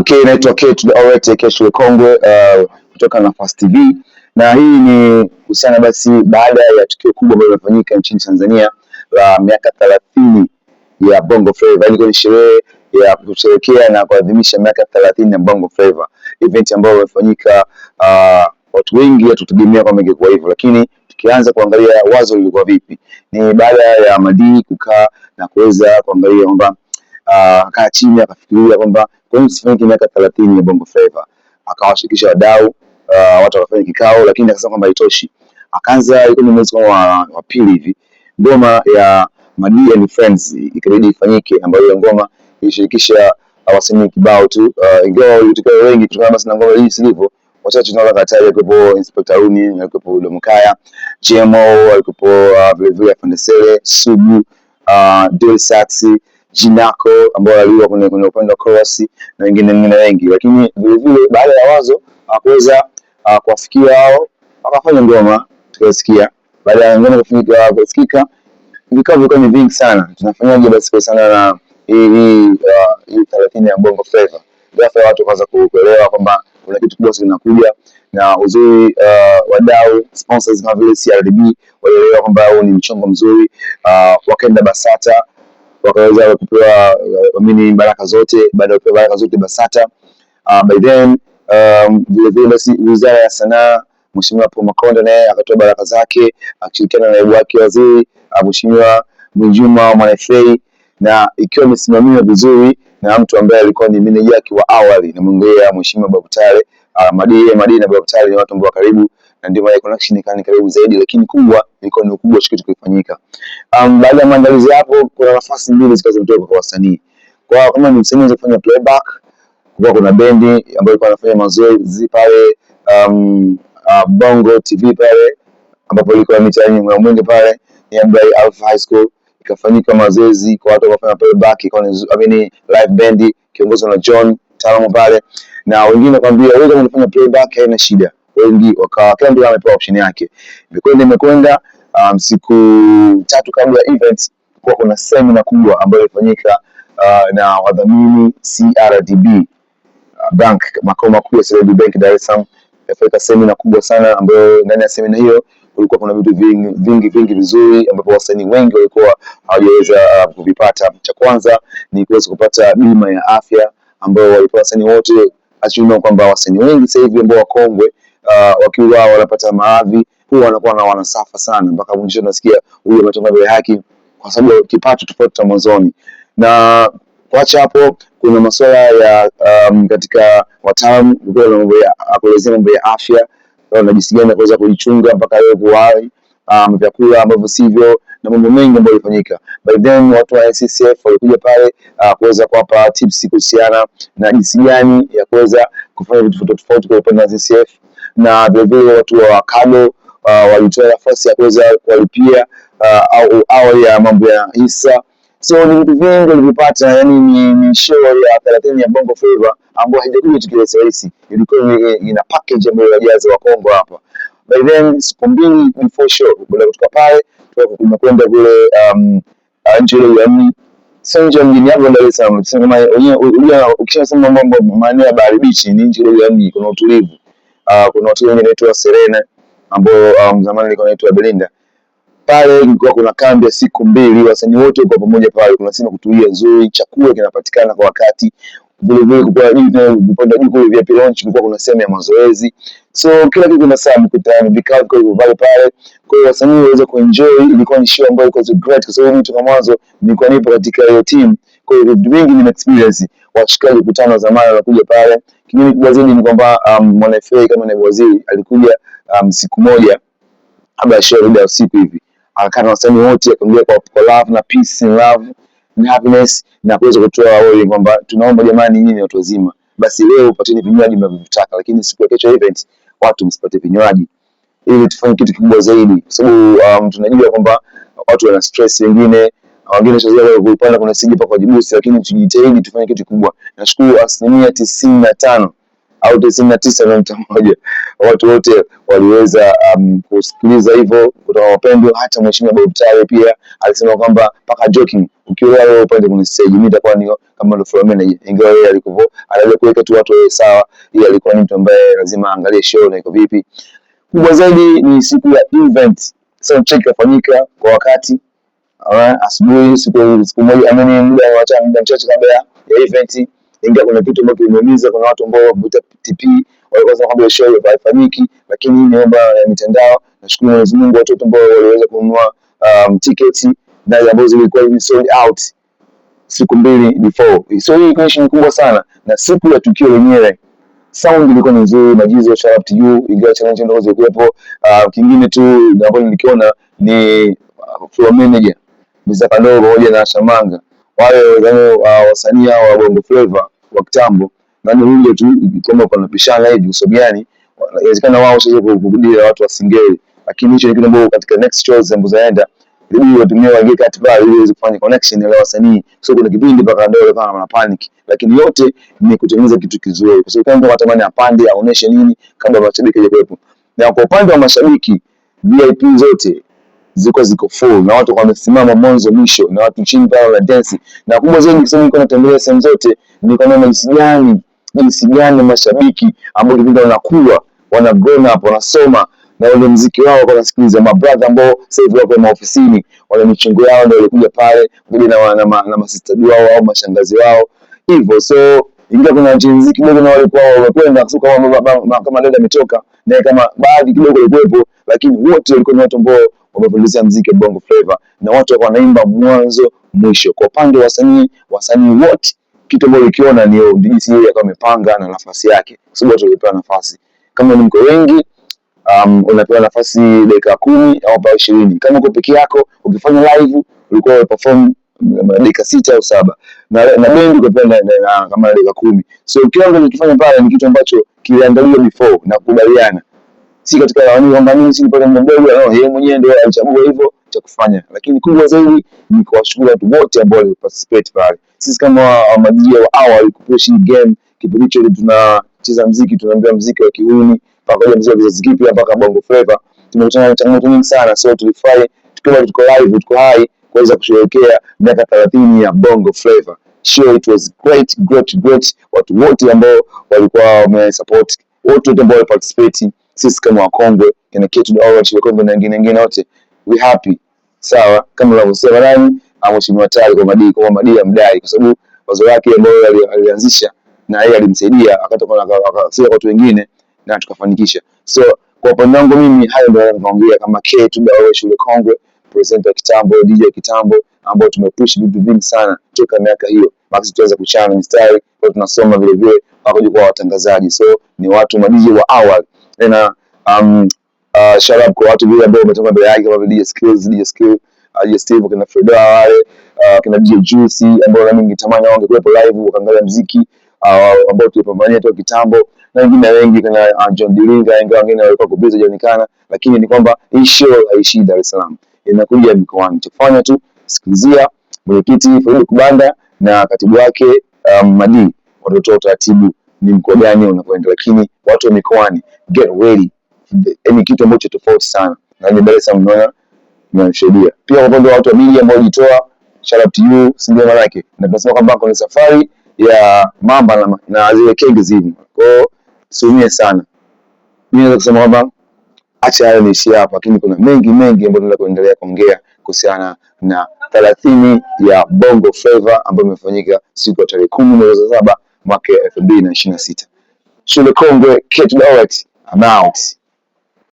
Okay, naitwa K to the Orete Kesho Kongwe kutoka Nafasi TV, na hii ni kuhusiana basi baada ya tukio kubwa ambalo limefanyika nchini Tanzania la miaka 30 ya Bongo Flava. Ilikuwa ni sherehe ya kusherehekea na kuadhimisha miaka 30 ya Bongo Flava, event ambayo imefanyika. Watu wengi hatutegemea kwamba ingekuwa hivyo, lakini tukianza kuangalia wazo lilikuwa vipi, ni baada ya Madi kukaa na kuweza kuangalia kwamba kaa chini akafikiria kwamba kwa nini tusifanye miaka 30 ya Bongo Flava. Akawashirikisha wadau, watu wakafanya kikao, lakini akasema kwamba haitoshi. Akaanza, ilikuwa ni mwezi wa pili hivi, ngoma ya Madi and Friends ikabidi ifanyike, ambayo ile ngoma ilishirikisha wasanii kibao tu, ingawa ilitokea wengi kutokana basi na ngoma hii silivyo. Wachache tunaweza kataja kwa Inspector Runi, alikuwa Domkaya, JMO, alikuwa vile vile Afandesele, Sugu, Dil Saxi, Jinako ambao aliwa kwenye upande wa chorus na wengine wengi. Lakini vile vile baada ya wazo hakuweza kuwafikia hao, akafanya ngoma tukasikia. Baada ya ngoma kusikika, vikao vilikuwa ni vingi sana, tunafanyaje basi kwa sana na hii 30 ya Bongo Flava. Ghafla watu wakaanza kuelewa kwamba kuna kitu kubwa kinakuja, na uzuri wadau sponsors kama vile CRDB walielewa kwamba huu ni mchongo mzuri. Wakaenda Basata, wakaweza kupewa baraka zote. Baada ya kupewa baraka zote Basata, by then vile vile basi Wizara ya Sanaa, Mheshimiwa Paul Makonda naye akatoa baraka zake akishirikiana na naibu wake waziri Mheshimiwa Mwinjuma Mwanaifei, na ikiwa imesimamiwa vizuri na mtu ambaye alikuwa ni meneja wake wa awali, na mwingine Mheshimiwa Babutale. Madi na Babutale ni watu ambao karibu, na ndio maana connection ikani karibu zaidi, lakini kubwa ilikuwa ni ukubwa kitu kilifanyika. Baada ya maandalizi hapo, kuna nafasi mbili zikazotoka kwa wasanii. Kwa kama ni msanii anaweza kufanya playback, kuna bendi ambayo ilikuwa inafanya mazoezi pale Bongo TV pale, ambapo ilikuwa mitaani Mwenge pale ni Alpha High School. Ikafanyika mazoezi kwa watu wafanya playback, ikawa ni live band kiongozwa na John Talamo pale, na wengine kwambia wewe kama unafanya playback haina shida. Wengi wakawa kila mtu amepewa option yake. Imekwenda siku 3 kabla ya event, kwa kuna seminar kubwa ambayo ilifanyika na wadhamini CRDB Bank, makao makuu ya CRDB Bank Dar es Salaam. Ilifanyika seminar kubwa sana, ambayo ndani ya seminar hiyo kulikuwa kuna vitu vingi vizuri, ambapo wasanii wengi walikuwa hawajaweza kuvipata. Cha kwanza ni kuweza kupata bima ya afya, ambao walikuwa wasanii wote, achunua kwamba wasanii wengi sasa hivi ambao wakongwe wakiwa wanapata maadhi huwa wanakuwa na wanasafa sana, mpaka mwisho nasikia huyu ametoka mbele haki kwa sababu ya kipato tofauti na mwanzoni. Na kuacha hapo, kuna masuala ya katika wataalamu kuelezea mambo ya afya na jinsi gani kuweza kujichunga mpaka leo kuhai vyakula ambavyo sivyo, na mambo mengi ambayo yalifanyika. By then watu wa NCCF walikuja pale kuweza kuwapa tips kuhusiana na jinsi gani ya kuweza kufanya vitu tofauti kwa upande wa NCCF, na vile vile watu wa Kado walitoa nafasi ya kuweza kuwalipia au ya mambo ya hisa. So ni vitu vingi walipata, yani ni show ya 30 ya Bongo Flava ambayo haijakuja tukio rahisi. Ilikuwa ina package ambayo inajaza wa Kongo hapa. By then siku mbili before show, baada kutoka pale tunakwenda vile nje ya mji. Sasa mjini hapo Dar es Salaam, tuseme wenyewe ukishasema mambo maana ya Bahari Beach ni nje ya mji, kuna utulivu. Kuna watu wengine wanaitwa Serena ambao zamani ilikuwa inaitwa Belinda. Pale kulikuwa kuna kambi ya siku 2, wasanii wote kwa pamoja pale, kuna sema kutulia nzuri, chakula kinapatikana kwa wakati. Vile vile kwa upande wa juu vya launch kulikuwa kuna sehemu ya mazoezi. So kila kitu kuna saa mkutano, vikao kwa pale. Kwa hiyo wasanii waweza kuenjoy. Ilikuwa ni show ambayo ilikuwa great, kwa sababu mimi toka mwanzo nilikuwa nipo katika hiyo team. Kwa hiyo vitu vingi ni experience. Washikaji kukutana zamani wanakuja pale. Kinyume kubwa zaidi ni kwamba Mwanaifei kama naibu waziri alikuja siku moja kabla ya show ya usiku hivi. Akakana wasanii wote akaongea kwa love na peace and love and happiness, na kuweza kutoa wao kwamba tunaomba jamani, nyinyi watu wazima, basi leo upateni vinywaji mnavyotaka, lakini siku ya kesho event watu msipate vinywaji, ili tufanye kitu kikubwa zaidi, kwa sababu tunajua kwamba watu wana stress, wengine shazia kupanda kuna siji pa kwa jibusi, lakini tujitahidi tufanye kitu kikubwa. Nashukuru 95% au 99.1 watu wote waliweza kusikiliza hivyo kutoka wapendwa. Hata mheshimiwa Bob Tale pia alisema kwamba paka joking, ukiwa wewe upande kwenye stage mimi nitakuwa ni kama ndo Philomena, ingawa yeye alikuwa anaweza kuweka tu watu sawa. Yeye alikuwa ni mtu ambaye lazima angalie show na iko vipi. Kubwa zaidi ni siku ya event, sound check kafanyika kwa wakati asubuhi, siku moja muda mchache kabla ya event. Ingawa kuna kitu ambacho kimeumiza, kuna watu ambao wamevuta TP walikuwa kwamba show haifanyiki, lakini hii ni mambo ya mitandao. Nashukuru Mwenyezi Mungu watu ambao waliweza kununua tiketi na ambazo zilikuwa sold out siku mbili before. So hii connection kubwa sana, na siku ya tukio lenyewe sound ilikuwa nzuri. Majizo, shout out to you, ingawa challenge ndio zilikuwepo. Kingine tu ambapo nilikiona ni floor manager Mr. Kandogo pamoja na Shamanga, wale wasanii wa Bongo Flava wa kitambo, na ndio tu kama wanapishana hivi usogeani, inawezekana wao sio kurudia watu wa Singeli, lakini hicho ni kitu ambacho katika next shows ambazo zaenda ili watumie waingie katika ili waweze kufanya connection na wasanii. So kuna kipindi mpaka ndio kama wana panic, lakini yote ni kutengeneza kitu kizuri, kwa sababu kama watamani apande aoneshe nini kabla mashabiki hawajawepo. Na kwa upande wa mashabiki, VIP zote ziko full na watu wamesimama mwanzo mwisho, na watu chini pale wana dance. Na kubwa zaidi kisema niko natembelea sehemu zote, niko naona jinsi gani mashabiki ambao kipindi wanakuwa wana grown up wanasoma na wale muziki wao wanasikiliza, mabrother ambao sasa hivi wako maofisini, wale michongo yao ndio walikuja pale kuja na masista wao au mashangazi wao hivyo. So ingawa kuna jinsi kidogo na wale kwao wamekwenda kama dada ametoka na kama baadhi kidogo walikuwepo, lakini wote walikuwa ni watu ambao wamepuliza muziki wa Bongo Flava na watu wanaimba mwanzo mwisho. Kwa upande wa wasanii wote, kitu ambacho ukiona ni jinsi yeye akawa amepanga na nafasi yake, kwa sababu watu walipewa nafasi. Kama ni mko wengi unapewa nafasi dakika 10 au 20. Kama uko peke yako ukifanya live ulikuwa uperform dakika 6 au 7, na bendi ukapenda kama dakika 10. So kiwango unachofanya pale ni kitu ambacho kiliandaliwa before na kukubaliana, si katika wani kwamba mimi si pale mdogo yeye mwenyewe ndio alichagua hivyo cha kufanya. Lakini kubwa zaidi ni kuwashukuru watu wote ambao waliparticipate pale. Sisi kama madj wa awali kupush game kipindi hicho tunacheza muziki, tunaambia muziki wa kiuni pamoja muziki wa kizazi kipya mpaka Bongo Flava, tumekutana na changamoto nyingi sana. So tulifurahi tukiwa tuko live, tuko hai kuweza kusherehekea miaka 30 ya Bongo Flava. Sure, it was great. Watu wote ambao walikuwa wamesupport, wote ambao waliparticipate, sisi kama Wakongwe na Ketu Orange Wakongwe na wengine wote we happy. Sawa, kama unavyosema nani Mheshimiwa Tale kwa Madi ya mdai, kwa sababu wazo lake ambao alianzisha na yeye alimsaidia akatoka akasema watu wengine na tukafanikisha. So kwa upande wangu mimi hayo ndio naongea kama Ketu Orange Wakongwe, presenter wa kitambo, DJ kitambo, ambao tumepush vitu vingi sana toka miaka hiyo. Basi tuweza kuchana mistari kwa tunasoma vile vile wakaje kwa watangazaji. So ni watu madiji wa awali. Na shout out kwa watu vile ambao wametoka mbele yake kama DJ Skill, Steve, kuna Fredo wale, kuna DJ Juicy ambao na mingi tamani wangekuwepo live wakaangalia muziki ambao tulipambania toka kitambo, na wengine wengi kana John Dilinga, ingawa wengine walikuwa kubiza jonekana, lakini ni kwamba hii show haishi Dar es Salaam, inakuja mikoani. Tufanya tu sikilizia mwenyekiti Fred Kubanda na katibu wake Madi watoto utaratibu ni mkoa gani unakwenda, lakini watu wa mikoani get ready, ni kitu ambacho tofauti sana na ni Dar es Salaam mnaona tunashuhudia. Pia kwa upande wa watu wa media ambao walitoa, shout out to you, sindio manake, na tunasema kwamba kuna safari ya mamba na zile kenge zivi. Kwa sumie sana. Mimi naweza kusema kwamba acha hayo niishi hapa, lakini kuna mengi ambayo tunataka kuendelea kuongea kuhusiana na 30 ya Bongo Flava ambayo imefanyika siku ya tarehe 10 mwezi wa 7 mwaka 2026. Shule Kongwe, Ketu Orange, I'm out.